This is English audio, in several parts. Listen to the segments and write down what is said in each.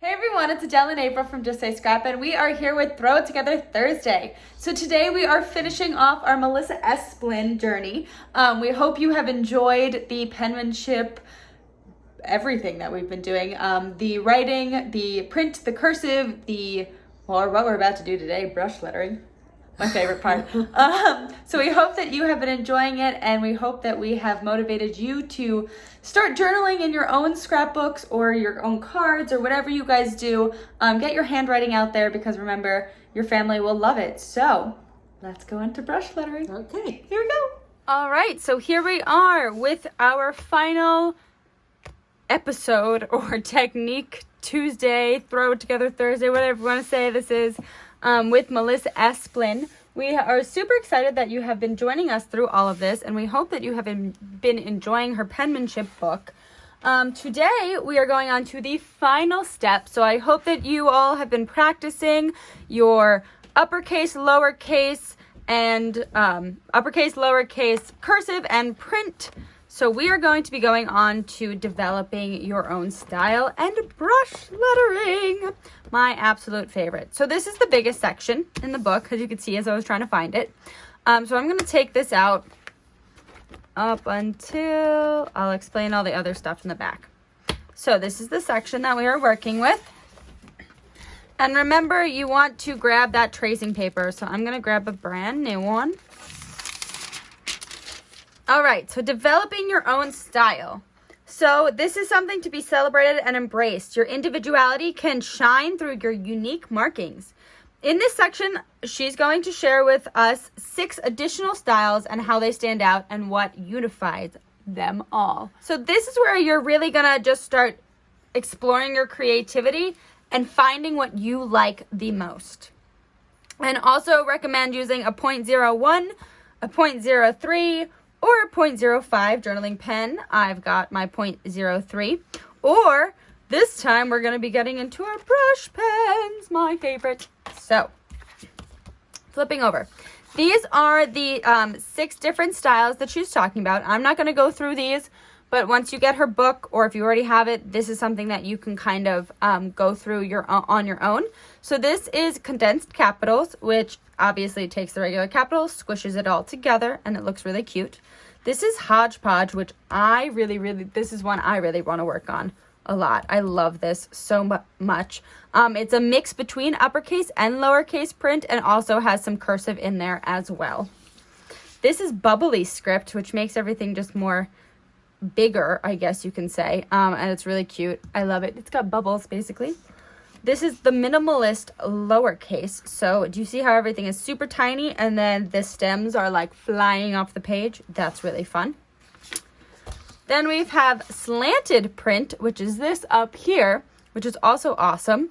Hey everyone, it's Adele and April from Just Say Scrap, and we are here with Throw It Together Thursday. So today we are finishing off our Melissa Esplin journey. We hope you have enjoyed the penmanship, everything that we've been doing. The writing, the print, the cursive, or what we're about to do today, brush lettering. My favorite part. So we hope that you have been enjoying it, and we hope that we have motivated you to start journaling in your own scrapbooks or your own cards or whatever you guys do. Get your handwriting out there, because remember, your family will love it. So let's go into brush lettering. Okay. Here we go. All right, so here we are with our final episode, or Technique Tuesday, Throw It Together Thursday, whatever you want to say this is. With Melissa Esplin. We are super excited that you have been joining us through all of this, and we hope that you have been enjoying her penmanship book. Today, we are going on to the final step, so I hope that you all have been practicing your uppercase, lowercase, and uppercase, lowercase, cursive, and print. So we are going to be going on to developing your own style and brush lettering, my absolute favorite. So this is the biggest section in the book, as you can see as I was trying to find it. So I'm going to take this out up until I'll explain all the other stuff in the back. So this is the section that we are working with. And remember, you want to grab that tracing paper. So I'm going to grab a brand new one. All right, so developing your own style. So this is something to be celebrated and embraced. Your individuality can shine through your unique markings. In this section, she's going to share with us 6 additional styles and how they stand out and what unifies them all. So this is where you're really gonna just start exploring your creativity and finding what you like the most. And also recommend using a 0.01, a 0.03, or a 0.05 journaling pen. I've got my 0.03. Or this time we're going to be getting into our brush pens, my favorite. So, flipping over. These are the 6 different styles that she's talking about. I'm not going to go through these, but once you get her book, or if you already have it, this is something that you can kind of go through on your own. So this is condensed capitals, which obviously takes the regular capitals, squishes it all together, and it looks really cute. This is hodgepodge, which this is one I really want to work on a lot. I love this so much. It's a mix between uppercase and lowercase print, and also has some cursive in there as well. This is bubbly script, which makes everything just more bigger, I guess you can say. And it's really cute. I love it. It's got bubbles, basically. This is the minimalist lowercase. So do you see how everything is super tiny and then the stems are like flying off the page? That's really fun. Then we have slanted print, which is this up here, which is also awesome.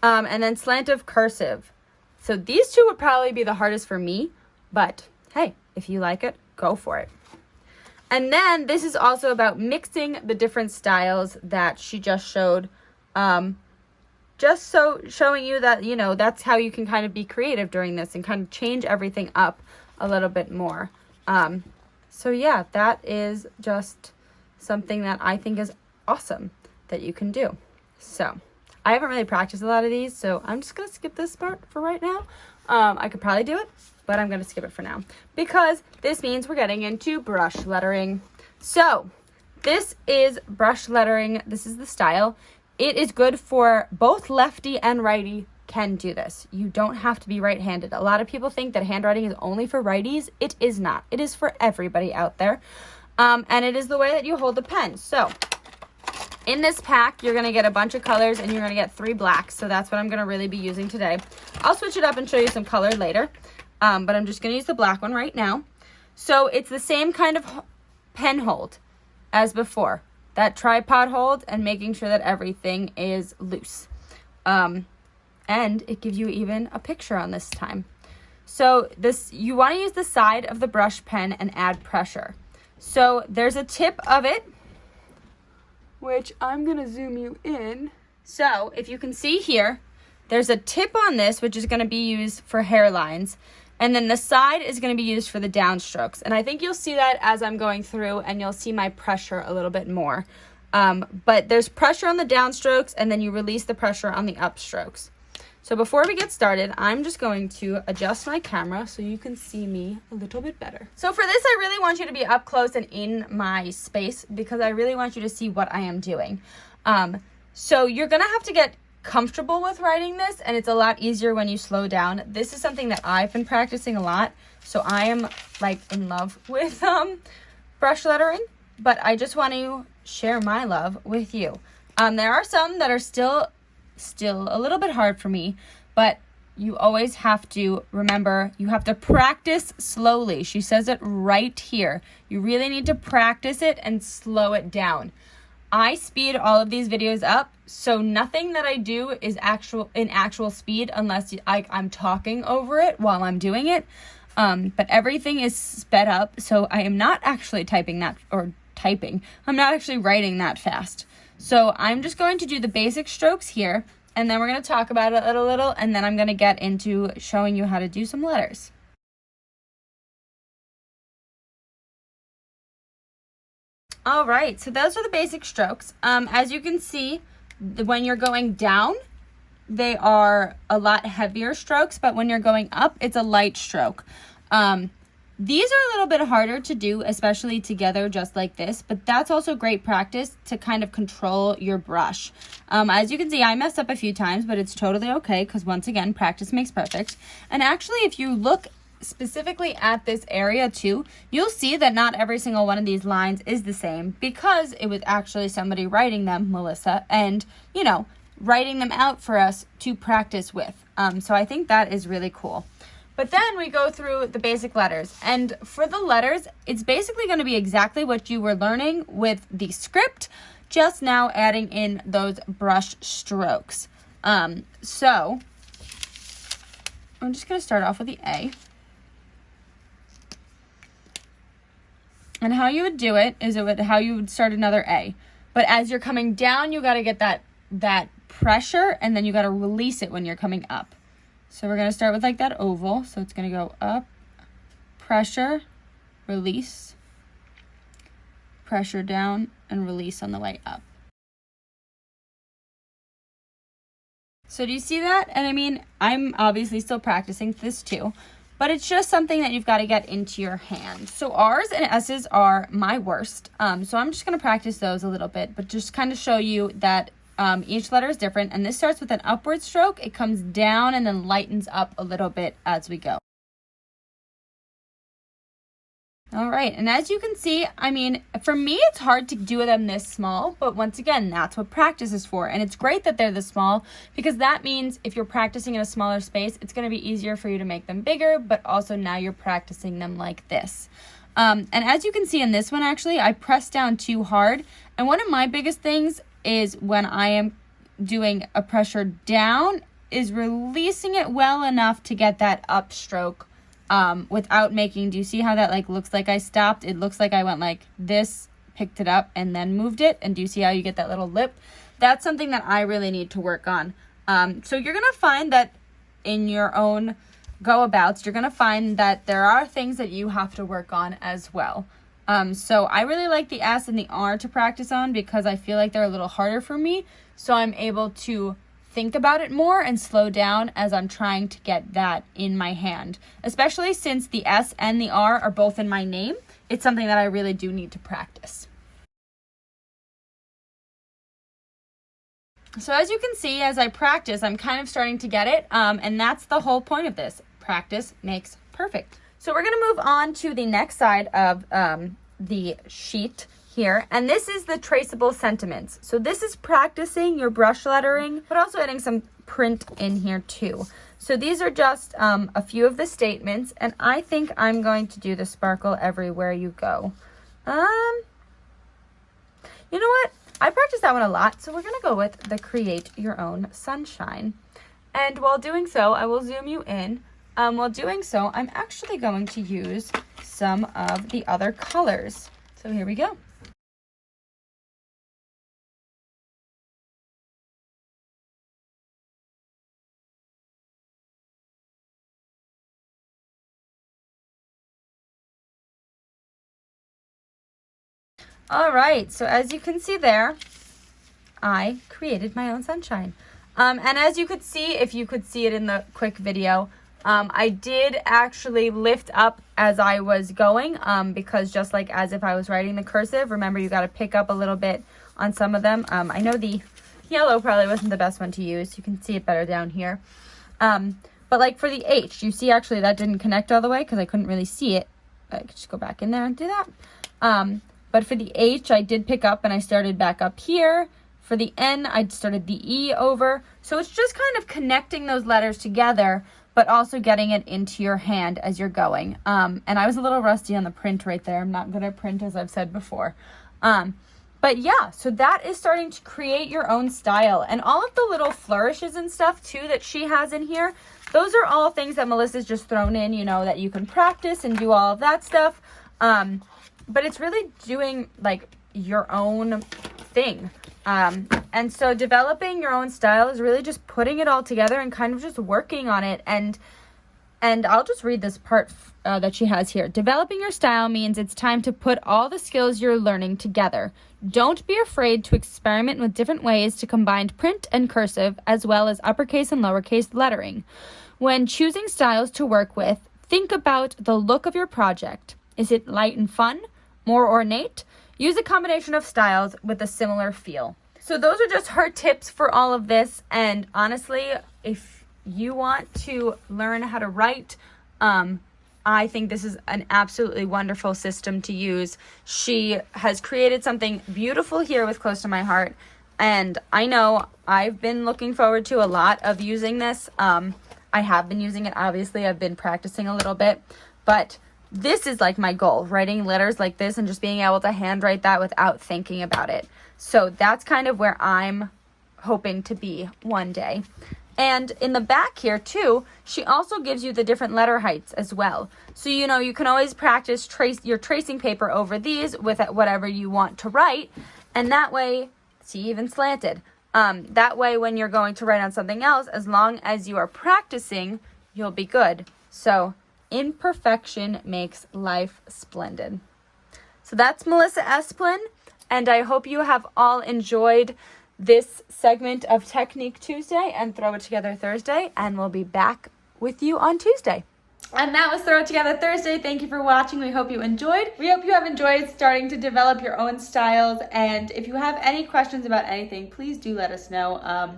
And then slanted cursive. So these two would probably be the hardest for me, but hey, if you like it, go for it. And then this is also about mixing the different styles that she just showed. Just so showing you that, you know, that's how you can kind of be creative during this and kind of change everything up a little bit more. So yeah, that is just something that I think is awesome that you can do. So I haven't really practiced a lot of these, so I'm just going to skip this part for right now. I could probably do it, but I'm going to skip it for now because this means we're getting into brush lettering. So this is brush lettering. This is the style. It is good for both lefty and righty can do this. You don't have to be right-handed. A lot of people think that handwriting is only for righties. It is not. It is for everybody out there. And it is the way that you hold the pen. So in this pack, you're going to get a bunch of colors and you're going to get 3 blacks. So that's what I'm going to really be using today. I'll switch it up and show you some color later. But I'm just going to use the black one right now. So it's the same kind of pen hold as before. That tripod hold and making sure that everything is loose. And it gives you even a picture on this time. So you want to use the side of the brush pen and add pressure. So there's a tip of it, which I'm going to zoom you in. So if you can see here, there's a tip on this, which is going to be used for hairlines. And then the side is going to be used for the downstrokes. And I think you'll see that as I'm going through, and you'll see my pressure a little bit more. But there's pressure on the downstrokes, and then you release the pressure on the upstrokes. So before we get started, I'm just going to adjust my camera so you can see me a little bit better. So for this, I really want you to be up close and in my space because I really want you to see what I am doing. So you're gonna have to get comfortable with writing this, and it's a lot easier when you slow down. This is something that I've been practicing a lot, so I am like in love with brush lettering, but I just want to share my love with you. There are some that are still a little bit hard for me, but you always have to remember, you have to practice slowly. She says it right here. You really need to practice it and slow it down. I speed all of these videos up, so nothing that I do is in actual speed unless I'm talking over it while I'm doing it. But everything is sped up, so I am not actually I'm not actually writing that fast. So I'm just going to do the basic strokes here, and then we're going to talk about it a little, and then I'm going to get into showing you how to do some letters. All right, so those are the basic strokes. As you can see, when you're going down, they are a lot heavier strokes, but when you're going up, it's a light stroke. These are a little bit harder to do, especially together just like this, but that's also great practice to kind of control your brush. As you can see, I messed up a few times, but it's totally okay because once again, practice makes perfect. And actually, if you look specifically at this area too, you'll see that not every single one of these lines is the same because it was actually somebody writing them, Melissa, and, you know, writing them out for us to practice with. So I think that is really cool. But then we go through the basic letters. And for the letters, it's basically going to be exactly what you were learning with the script, just now adding in those brush strokes. So I'm just going to start off with the A. And how you would do it is how you would start another A. But as you're coming down, you got to get that pressure, and then you got to release it when you're coming up. So we're going to start with like that oval. So it's going to go up, pressure, release, pressure down, and release on the way up. So do you see that? And I mean, I'm obviously still practicing this too, but it's just something that you've got to get into your hand. So R's and S's are my worst. So I'm just going to practice those a little bit, but just kind of show you that each letter is different, and this starts with an upward stroke. It comes down and then lightens up a little bit as we go. All right, and as you can see, I mean, for me, it's hard to do them this small, but once again, that's what practice is for. And it's great that they're this small because that means if you're practicing in a smaller space, it's going to be easier for you to make them bigger, but also now you're practicing them like this. And as you can see in this one, actually, I pressed down too hard. And one of my biggest things is when I am doing a pressure down is releasing it well enough to get that upstroke without making, do you see how that like looks like I stopped? It looks like I went like this, picked it up, and then moved it. And do you see how you get that little lip? That's something that I really need to work on. So you're going to find that in your own go-abouts, you're going to find that there are things that you have to work on as well. So I really like the S and the R to practice on because I feel like they're a little harder for me. So I'm able to think about it more and slow down as I'm trying to get that in my hand. Especially since the S and the R are both in my name. It's something that I really do need to practice. So as you can see, as I practice, I'm kind of starting to get it. And that's the whole point of this. Practice makes perfect. So we're going to move on to the next side of the sheet here. And this is the traceable sentiments. So this is practicing your brush lettering, but also adding some print in here too. So these are just a few of the statements. And I think I'm going to do the sparkle everywhere you go. You know what? I practiced that one a lot. So we're going to go with the create your own sunshine. And while doing so, I will zoom you in. While doing so, I'm actually going to use some of the other colors. So here we go. All right, so as you can see there, I created my own sunshine. And as you could see, if you could see it in the quick video, I did actually lift up as I was going, because just like as if I was writing the cursive, remember you got to pick up a little bit on some of them. I know the yellow probably wasn't the best one to use. You can see it better down here. But like for the H, you see actually that didn't connect all the way because I couldn't really see it. I could just go back in there and do that. But for the H, I did pick up and I started back up here. For the N, I started the E over. So it's just kind of connecting those letters together, but also getting it into your hand as you're going. And I was a little rusty on the print right there. I'm not good at print, as I've said before. But yeah, so that is starting to create your own style. And all of the little flourishes and stuff too that she has in here, those are all things that Melissa's just thrown in, you know, that you can practice and do all of that stuff. But it's really doing like your own thing. And so developing your own style is really just putting it all together and kind of just working on it. And I'll just read this part that she has here. Developing your style means it's time to put all the skills you're learning together. Don't be afraid to experiment with different ways to combine print and cursive, as well as uppercase and lowercase lettering. When choosing styles to work with, think about the look of your project. Is it light and fun? More ornate? Use a combination of styles with a similar feel. So those are just her tips for all of this. And honestly, if you want to learn how to write, I think this is an absolutely wonderful system to use. She has created something beautiful here with Close to My Heart. And I know I've been looking forward to a lot of using this. I have been using it, obviously. I've been practicing a little bit. But this is like my goal, writing letters like this and just being able to handwrite that without thinking about it. So that's kind of where I'm hoping to be one day. And in the back here too, she also gives you the different letter heights as well. So, you know, you can always practice your tracing paper over these with whatever you want to write. And that way, see, even slanted. That way, when you're going to write on something else, as long as you are practicing, you'll be good. So imperfection makes life splendid. So that's Melissa Esplin. And I hope you have all enjoyed this segment of Technique Tuesday and Throw It Together Thursday, and we'll be back with you on Tuesday. And that was Throw It Together Thursday. Thank you for watching. We hope you enjoyed. We hope you have enjoyed starting to develop your own styles. And if you have any questions about anything, please do let us know.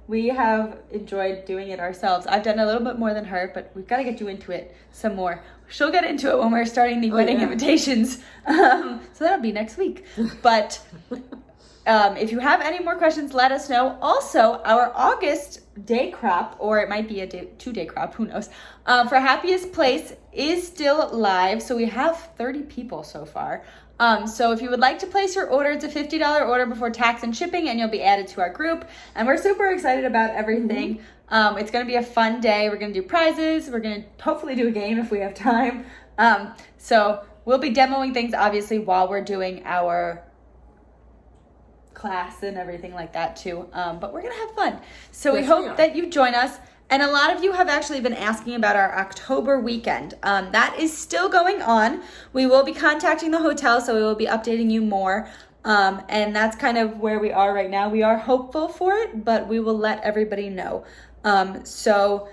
We have enjoyed doing it ourselves. I've done a little bit more than her, but we've got to get you into it some more. She'll get into it when we're starting the wedding invitations. So that'll be next week. But if you have any more questions, let us know. Also, our August day crop, or it might be a 2-day crop, who knows, for Happiest Place is still live. So we have 30 people so far. So if you would like to place your order, it's a $50 order before tax and shipping, and you'll be added to our group. And we're super excited about everything. It's going to be a fun day. We're going to do prizes. We're going to hopefully do a game if we have time. So we'll be demoing things, obviously, while we're doing our class and everything like that too. But we're going to have fun. So we hope that you join us. And a lot of you have actually been asking about our October weekend. That is still going on. We will be contacting the hotel, so we will be updating you more. And that's kind of where we are right now. We are hopeful for it, but we will let everybody know. So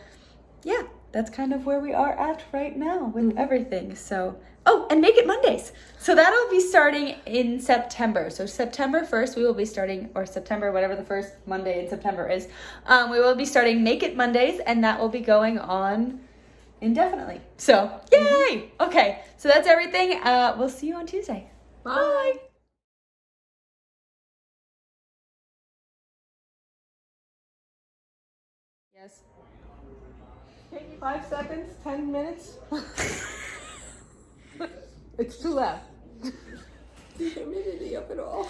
yeah, that's kind of where we are at right now with everything. So, oh, and Make It Mondays. So that'll be starting in September. So September 1st, we will be starting, or September, whatever the first Monday in September is, we will be starting Make It Mondays, and that will be going on indefinitely. So, yay! Okay, so that's everything. We'll see you on Tuesday. Bye. Yes. Take 5 seconds, 10 minutes. It's too loud. The humidity up at all.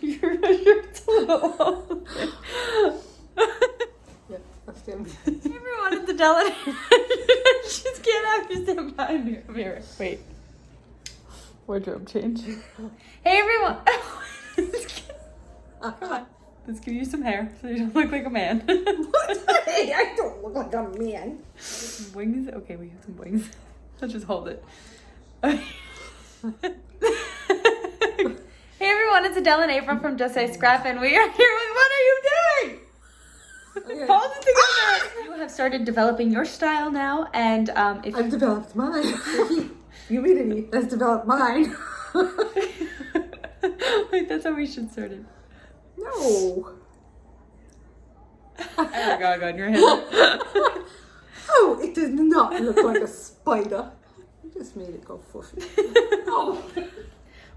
You're too low. Yeah, I'll stand. Everyone at the deli. She's can't have you stand behind me. Come here. Wait. Wardrobe change. Hey everyone. Come on. Let's give you some hair so you don't look like a man. What? Hey, I don't look like a man. Some wings? Okay, we have some wings. I'll just hold it. it's Adele and April from Just Say Scrap, and we are here with What Are You Doing? Okay. Hold it together. You have started developing your style now, and if I've developed mine. Humidity has developed mine. Wait, that's how we should start it. No. Oh my god, in your head. Oh, it does not look like a spider. You just made it go fluffy. Oh.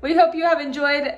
We hope you have enjoyed